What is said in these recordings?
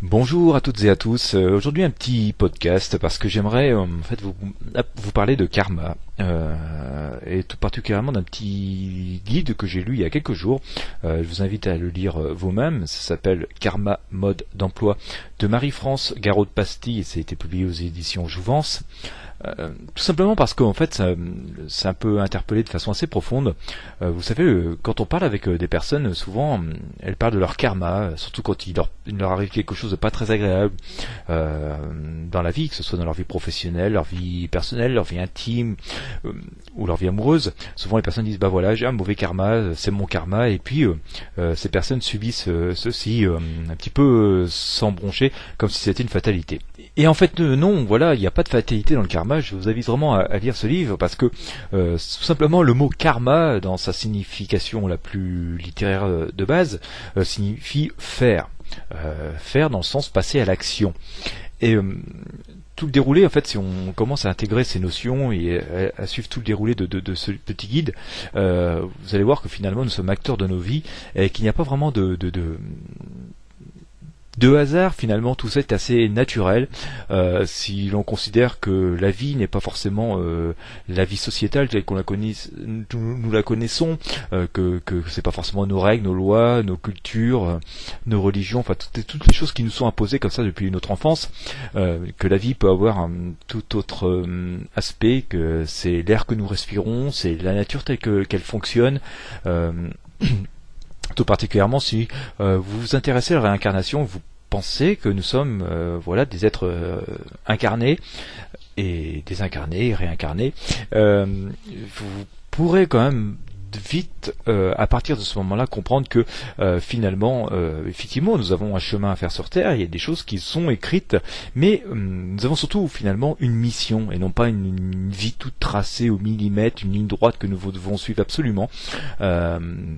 Bonjour à toutes et à tous. Aujourd'hui un petit podcast parce que j'aimerais vous parler de karma et tout particulièrement d'un petit guide que j'ai lu il y a quelques jours. Je vous invite à le lire vous-même. Ça s'appelle Karma mode d'emploi de Marie-France Garot-Pasty et ça a été publié aux éditions Jouvence. Tout simplement parce qu'en fait ça un peu interpellé de façon assez profonde. Vous savez, quand on parle avec des personnes, souvent elles parlent de leur karma, surtout quand il leur arrive quelque chose de pas très agréable dans la vie, que ce soit dans leur vie professionnelle, leur vie personnelle, leur vie intime ou leur vie amoureuse. Souvent les personnes disent bah voilà, j'ai un mauvais karma, c'est mon karma, et puis ces personnes subissent ceci un petit peu sans broncher, comme si c'était une fatalité. Et en fait non, voilà, il n'y a pas de fatalité dans le karma. Je vous invite vraiment à lire ce livre parce que tout simplement le mot karma, dans sa signification la plus littéraire de base, signifie faire. Faire dans le sens passer à l'action. Et tout le déroulé, en fait, si on commence à intégrer ces notions et à suivre tout le déroulé de ce petit guide, vous allez voir que finalement nous sommes acteurs de nos vies et qu'il n'y a pas vraiment de hasard. Finalement tout ça est assez naturel si l'on considère que la vie n'est pas forcément la vie sociétale telle qu'on la connaît, nous la connaissons, que c'est pas forcément nos règles, nos lois, nos cultures, nos religions, enfin toutes les choses qui nous sont imposées comme ça depuis notre enfance, que la vie peut avoir un tout autre aspect, que c'est l'air que nous respirons, c'est la nature telle qu'elle fonctionne. Tout particulièrement si vous vous intéressez à la réincarnation, vous pensez que nous sommes des êtres incarnés et désincarnés et réincarnés, vous pourrez quand même vite à partir de ce moment-là comprendre que finalement effectivement nous avons un chemin à faire sur Terre, il y a des choses qui sont écrites, mais nous avons surtout finalement une mission et non pas une vie toute tracée au millimètre, une ligne droite que nous devons suivre absolument.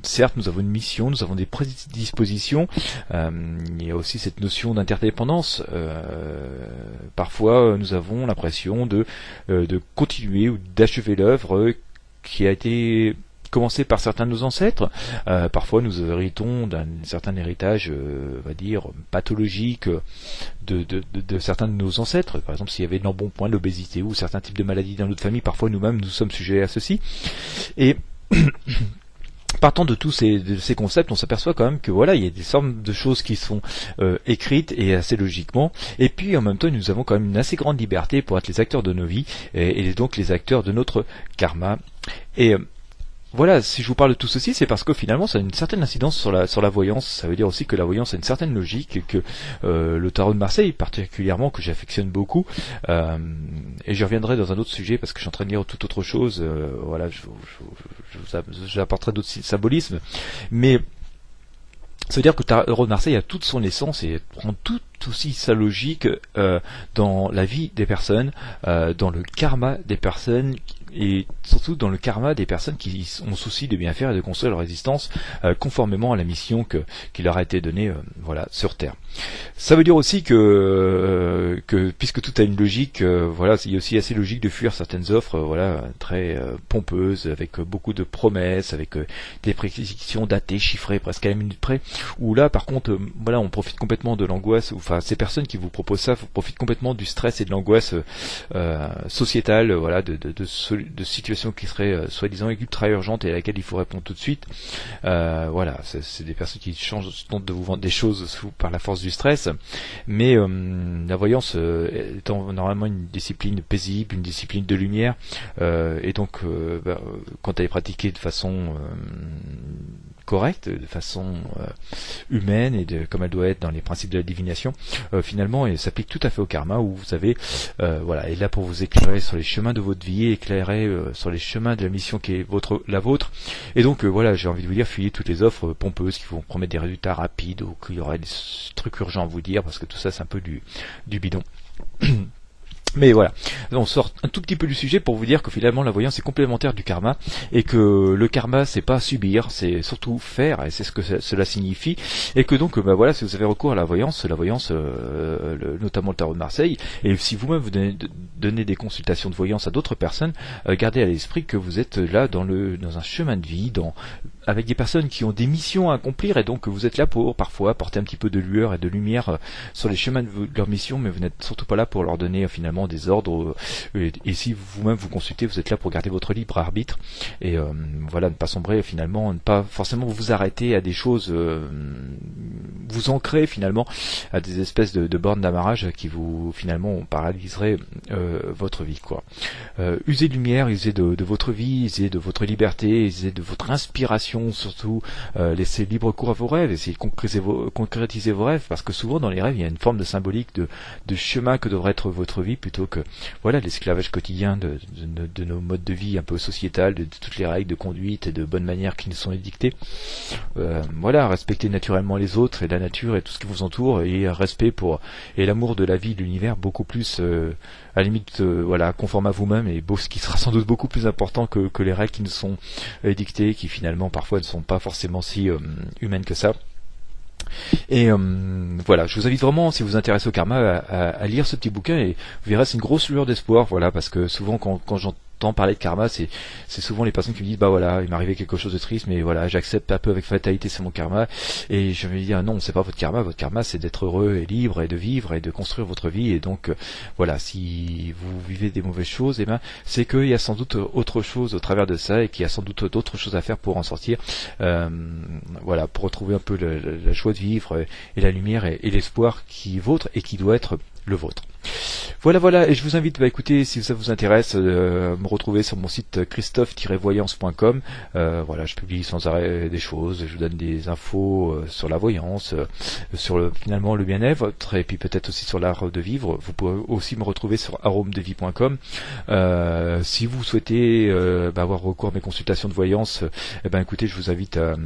Certes nous avons une mission, nous avons des prédispositions, il y a aussi cette notion d'interdépendance. Parfois nous avons l'impression de continuer ou d'achever l'œuvre qui a été commencé par certains de nos ancêtres. Parfois nous héritons d'un certain héritage, on va dire, pathologique de certains de nos ancêtres. Par exemple, s'il y avait de l'embonpoint, de l'obésité ou certains types de maladies dans notre famille, parfois nous-mêmes nous sommes sujets à ceci. Et partant de tous ces concepts, on s'aperçoit quand même que voilà, il y a des sortes de choses qui sont écrites et assez logiquement. Et puis en même temps, nous avons quand même une assez grande liberté pour être les acteurs de nos vies et donc les acteurs de notre karma. Et voilà, si je vous parle de tout ceci, c'est parce que finalement ça a une certaine incidence sur la voyance. Ça veut dire aussi que la voyance a une certaine logique, que le tarot de Marseille particulièrement, que j'affectionne beaucoup, et je reviendrai dans un autre sujet parce que je suis en train de lire tout autre chose, j'apporterai d'autres symbolismes, mais ça veut dire que le tarot de Marseille a toute son essence et prend tout aussi sa logique dans la vie des personnes, dans le karma des personnes, et surtout dans le karma des personnes qui ont souci de bien faire et de construire leur existence conformément à la mission qui leur a été donnée sur Terre. Ça veut dire aussi que puisque tout a une logique, il est aussi assez logique de fuir certaines offres très pompeuses, avec beaucoup de promesses, avec des prédictions datées, chiffrées presque à la minute près, où là par contre on profite complètement de l'angoisse, enfin ces personnes qui vous proposent ça profitent complètement du stress et de l'angoisse sociétale, de situations qui seraient soi-disant ultra urgentes et à laquelle il faut répondre tout de suite. C'est des personnes qui tentent de vous vendre des choses par la force du stress, mais la voyance étant normalement une discipline paisible, une discipline de lumière, et donc quand elle est pratiquée de façon correcte, de façon humaine et comme elle doit être dans les principes de la divination, finalement elle s'applique tout à fait au karma, où vous avez est là pour vous éclairer sur les chemins de votre vie, éclairer sur les chemins de la mission qui est la vôtre. Et donc j'ai envie de vous dire, fuyez toutes les offres pompeuses qui vous promettent des résultats rapides ou qu'il y aura des trucs urgents à vous dire, parce que tout ça c'est un peu du bidon. Mais voilà, on sort un tout petit peu du sujet pour vous dire que finalement la voyance est complémentaire du karma, et que le karma c'est pas subir, c'est surtout faire, et c'est ce que cela signifie, et que donc si vous avez recours à la voyance, notamment le tarot de Marseille, et si vous-même vous donnez des consultations de voyance à d'autres personnes, gardez à l'esprit que vous êtes là dans un chemin de vie, dans avec des personnes qui ont des missions à accomplir, et donc vous êtes là pour parfois apporter un petit peu de lueur et de lumière sur les chemins de leur mission, mais vous n'êtes surtout pas là pour leur donner finalement des ordres, et si vous-même vous consultez, vous êtes là pour garder votre libre arbitre, et voilà, ne pas sombrer finalement, ne pas forcément vous arrêter à des choses, vous ancrer finalement à des espèces de bornes d'amarrage qui vous finalement paralyseraient votre vie, quoi. Usez de lumière, usez de votre vie, usez de votre liberté, usez de votre inspiration, surtout, laissez libre cours à vos rêves, essayez de concrétiser vos rêves, parce que souvent dans les rêves il y a une forme de symbolique de chemin que devrait être votre vie, plutôt que voilà l'esclavage quotidien de nos modes de vie un peu sociétal, de toutes les règles de conduite et de bonnes manières qui nous sont édictées. Voilà, respectez naturellement les autres et la nature et tout ce qui vous entoure, et respect pour et l'amour de la vie, de l'univers, beaucoup plus à la limite voilà, conforme à vous-même, et ce qui sera sans doute beaucoup plus important que les règles qui nous sont dictées, qui finalement parfois ne sont pas forcément si humaines que ça. Et voilà, je vous invite vraiment, si vous vous intéressez au karma, à lire ce petit bouquin, et vous verrez, c'est une grosse lueur d'espoir, voilà, parce que souvent quand j'entends parler de karma, c'est souvent les personnes qui me disent bah voilà, il m'est arrivé quelque chose de triste, mais voilà, j'accepte un peu avec fatalité, c'est mon karma, et je me dis ah non, c'est pas votre karma c'est d'être heureux et libre et de vivre et de construire votre vie, et donc voilà, si vous vivez des mauvaises choses, et ben c'est qu'il y a sans doute autre chose au travers de ça, et qu'il y a sans doute d'autres choses à faire pour en sortir, voilà, pour retrouver un peu la joie de vivre et la lumière et l'espoir qui est vôtre et qui doit être le vôtre. Voilà, et je vous invite à écouter, si ça vous intéresse, me retrouver sur mon site christophe-voyance.com. Voilà, je publie sans arrêt des choses, je vous donne des infos sur la voyance, sur finalement le bien-être, et puis peut-être aussi sur l'art de vivre. Vous pouvez aussi me retrouver sur aromedevie.com. Si vous souhaitez avoir recours à mes consultations de voyance, écoutez, je vous invite à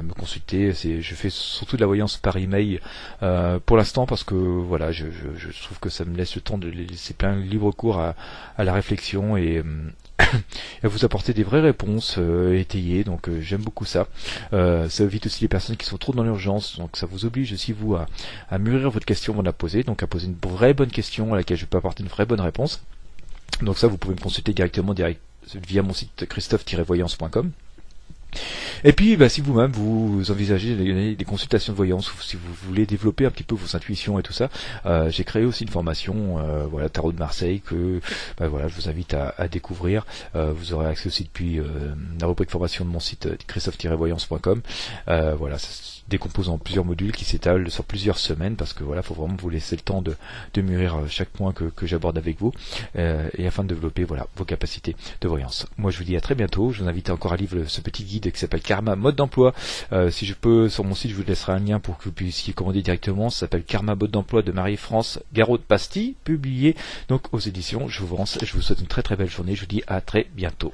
me consulter. Je fais surtout de la voyance par email pour l'instant, parce que voilà, je trouve que ça me laisse le temps de laisser plein libre cours à la réflexion, et à vous apporter des vraies réponses étayées, donc j'aime beaucoup ça. Ça évite aussi les personnes qui sont trop dans l'urgence, donc ça vous oblige aussi vous à mûrir votre question avant de la poser, donc à poser une vraie bonne question à laquelle je peux apporter une vraie bonne réponse. Donc ça, vous pouvez me consulter directement via mon site christophe-voyance.com. Et puis si vous-même vous envisagez des consultations de voyance, ou si vous voulez développer un petit peu vos intuitions et tout ça, j'ai créé aussi une formation Tarot de Marseille que je vous invite à découvrir. Vous aurez accès aussi depuis la rubrique formation de mon site christophe-voyance.com. Voilà, ça se décompose en plusieurs modules qui s'étalent sur plusieurs semaines, parce que voilà, faut vraiment vous laisser le temps de mûrir chaque point que j'aborde avec vous, et afin de développer vos capacités de voyance. Moi je vous dis à très bientôt. Je vous invite encore à lire ce petit guide qui s'appelle Karma mode d'emploi. Si je peux, sur mon site, je vous laisserai un lien pour que vous puissiez commander directement. Ça s'appelle Karma mode d'emploi de Marie-France Garot-Pasty, publié donc aux éditions Jouvence. Je vous souhaite une très très belle journée. Je vous dis à très bientôt.